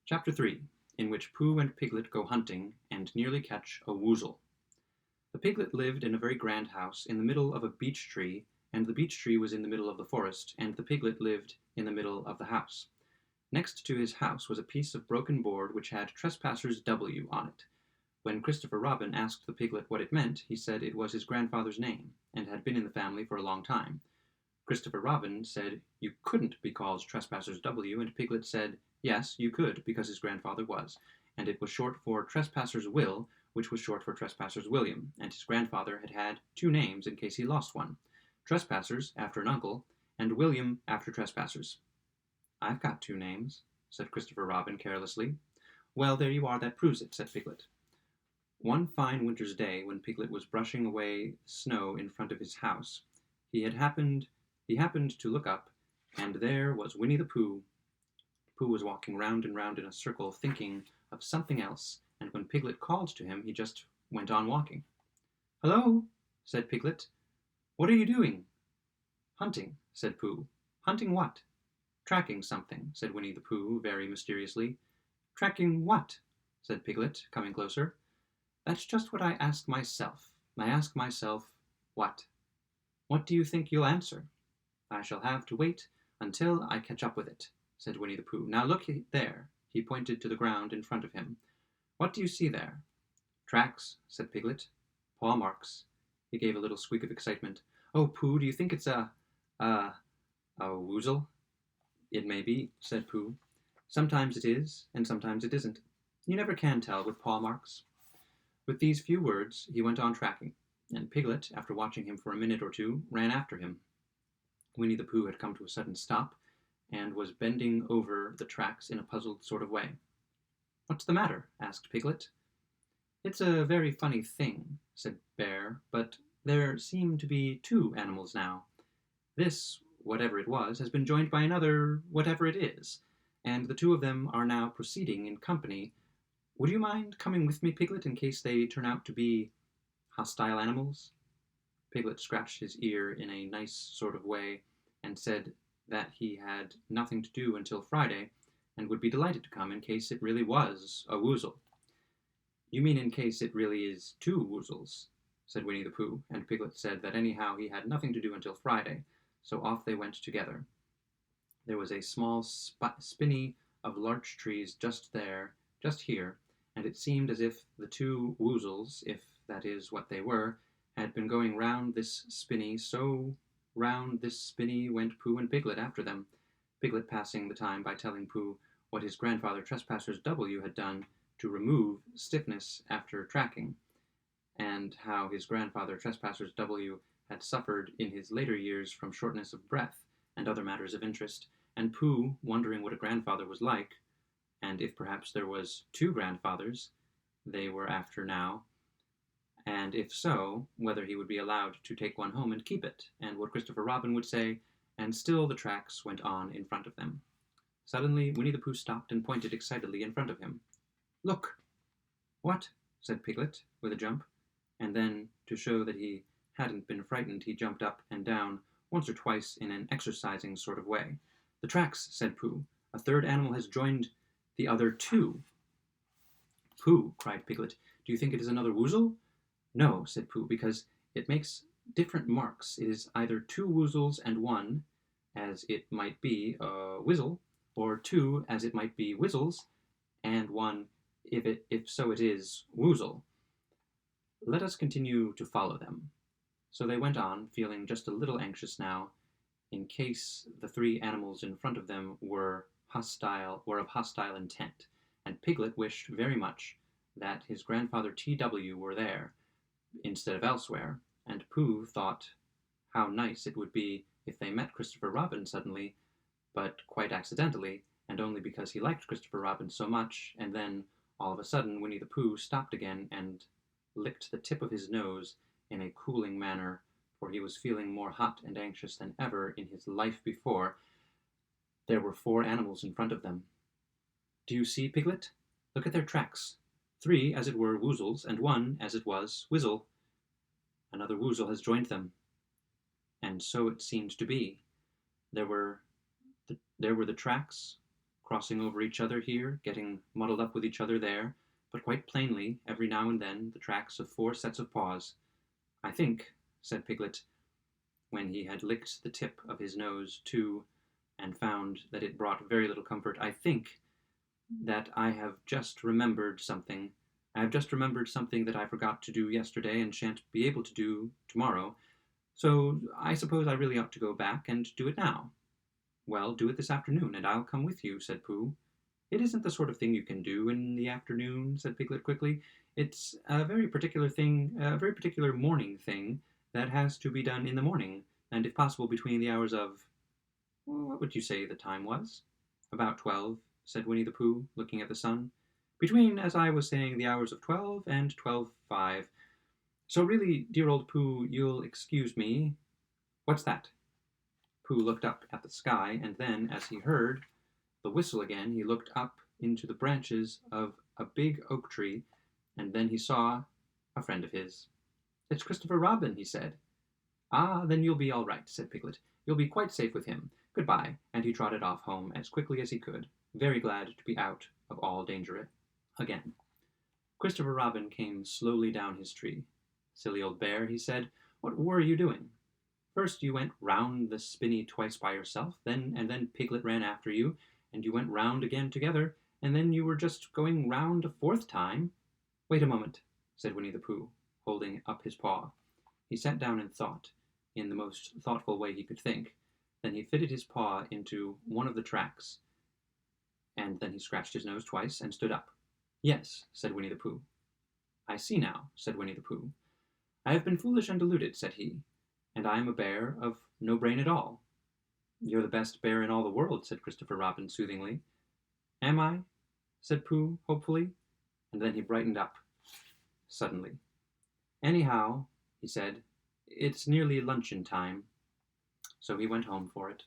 Chapter 3, in which Pooh and Piglet go hunting and nearly catch a woozle. The Piglet lived in a very grand house in the middle of a beech tree, and the beech tree was in the middle of the forest, and the Piglet lived in the middle of the house. Next to his house was a piece of broken board which had Trespassers W on it. When Christopher Robin asked the Piglet what it meant, he said it was his grandfather's name, and had been in the family for a long time. Christopher Robin said you couldn't be called Trespassers W, and Piglet said yes, you could, because his grandfather was, and it was short for Trespassers Will, which was short for Trespassers William, and his grandfather had had two names in case he lost one: Trespassers, after an uncle, and William, after Trespassers. "I've got two names," said Christopher Robin carelessly. "Well, there you are, that proves it," said Piglet. One fine winter's day, when Piglet was brushing away the snow in front of his house, he happened to look up, and there was Winnie the Pooh. Pooh was walking round and round in a circle, thinking of something else, and when Piglet called to him, he just went on walking. "Hello," said Piglet. "What are you doing?" "Hunting," said Pooh. "Hunting what?" "Tracking something," said Winnie the Pooh, very mysteriously. "Tracking what?" said Piglet, coming closer. "That's just what I ask myself. I ask myself, what? What do you think you'll answer?" "I shall have to wait until I catch up with it," said Winnie the Pooh. "Now look there." He pointed to the ground in front of him. "What do you see there?" "Tracks," said Piglet. "Paw marks." He gave a little squeak of excitement. "Oh, Pooh, do you think it's a woozle?" "It may be," said Pooh. "Sometimes it is, and sometimes it isn't. You never can tell with paw marks." With these few words he went on tracking, and Piglet, after watching him for a minute or two, ran after him. Winnie the Pooh had come to a sudden stop, and was bending over the tracks in a puzzled sort of way. "What's the matter?" asked Piglet. "It's a very funny thing," said Bear, "but there seem to be two animals now. This, whatever it was, has been joined by another, whatever it is, and the two of them are now proceeding in company. Would you mind coming with me, Piglet, in case they turn out to be hostile animals?" Piglet scratched his ear in a nice sort of way, and said that he had nothing to do until Friday, and would be delighted to come in case it really was a woozle. "You mean in case it really is two woozles," said Winnie the Pooh, and Piglet said that anyhow he had nothing to do until Friday, so off they went together. There was a small spinney of larch trees just here, and it seemed as if the two woozles, if that is what they were, had been going round this spinney, so round this spinney went Pooh and Piglet after them, Piglet passing the time by telling Pooh what his grandfather Trespassers W had done to remove stiffness after tracking, and how his grandfather Trespassers W had suffered in his later years from shortness of breath and other matters of interest, and Pooh wondering what a grandfather was like, and if perhaps there was two grandfathers they were after now, and if so, whether he would be allowed to take one home and keep it, and what Christopher Robin would say, and still the tracks went on in front of them. Suddenly Winnie the Pooh stopped and pointed excitedly in front of him. "Look!" "What?" said Piglet, with a jump, and then, to show that he hadn't been frightened, he jumped up and down once or twice in an exercising sort of way. "The tracks," said Pooh. "A third animal has joined the other two." "Pooh," cried Piglet, "do you think it is another woozle?" "No," said Pooh, "because it makes different marks. It is either two woozles and one, as it might be a wizzle, or two, as it might be wizzles, and one, if so it is woozle. Let us continue to follow them." So they went on, feeling just a little anxious now, in case the three animals in front of them were of hostile intent, and Piglet wished very much that his grandfather T.W. were there instead of elsewhere, and Pooh thought how nice it would be if they met Christopher Robin suddenly, but quite accidentally, and only because he liked Christopher Robin so much, and then, all of a sudden, Winnie the Pooh stopped again and licked the tip of his nose in a cooling manner, for he was feeling more hot and anxious than ever in his life before. There were four animals in front of them. "Do you see, Piglet? Look at their tracks. Three, as it were, woozles, and one, as it was, wizzle. Another woozle has joined them." And so it seemed to be. There were the tracks crossing over each other here, getting muddled up with each other there, but quite plainly, every now and then, the tracks of 4 sets of paws. I think, said Piglet, when he had licked the tip of his nose, too, and found that it brought very little comfort, I think that I have just remembered something. I have just remembered something that I forgot to do yesterday and shan't be able to do tomorrow. So I suppose I really ought to go back and do it now. Well, do it this afternoon, and I'll come with you, said Pooh. It isn't the sort of thing you can do in the afternoon, said Piglet quickly. It's a very particular thing, a very particular morning thing that has to be done in the morning, and if possible between the hours of... What would you say the time was? About 12, said Winnie the Pooh, looking at the sun. Between, as I was saying, the hours of 12 and 12:05. So really, dear old Pooh, you'll excuse me. What's that? Pooh looked up at the sky, and then, as he heard the whistle again, he looked up into the branches of a big oak tree, and then he saw a friend of his. It's Christopher Robin, he said. Ah, then you'll be all right, said Piglet. You'll be quite safe with him. Goodbye, and he trotted off home as quickly as he could, very glad to be out of all danger again. Christopher Robin came slowly down his tree. Silly old bear, he said, what were you doing? First you went round the spinney twice by yourself, then Piglet ran after you, and you went round again together, and then you were just going round a 4th time. Wait a moment, said Winnie the Pooh, holding up his paw. He sat down and thought, in the most thoughtful way he could think. Then he fitted his paw into one of the tracks, and then he scratched his nose twice and stood up. Yes, said Winnie the Pooh. I see now, said Winnie the Pooh. I have been foolish and deluded, said he, and I am a bear of no brain at all. You're the best bear in all the world, said Christopher Robin soothingly. Am I? Said Pooh hopefully, and then he brightened up suddenly. Anyhow, he said, it's nearly luncheon time. So he went home for it.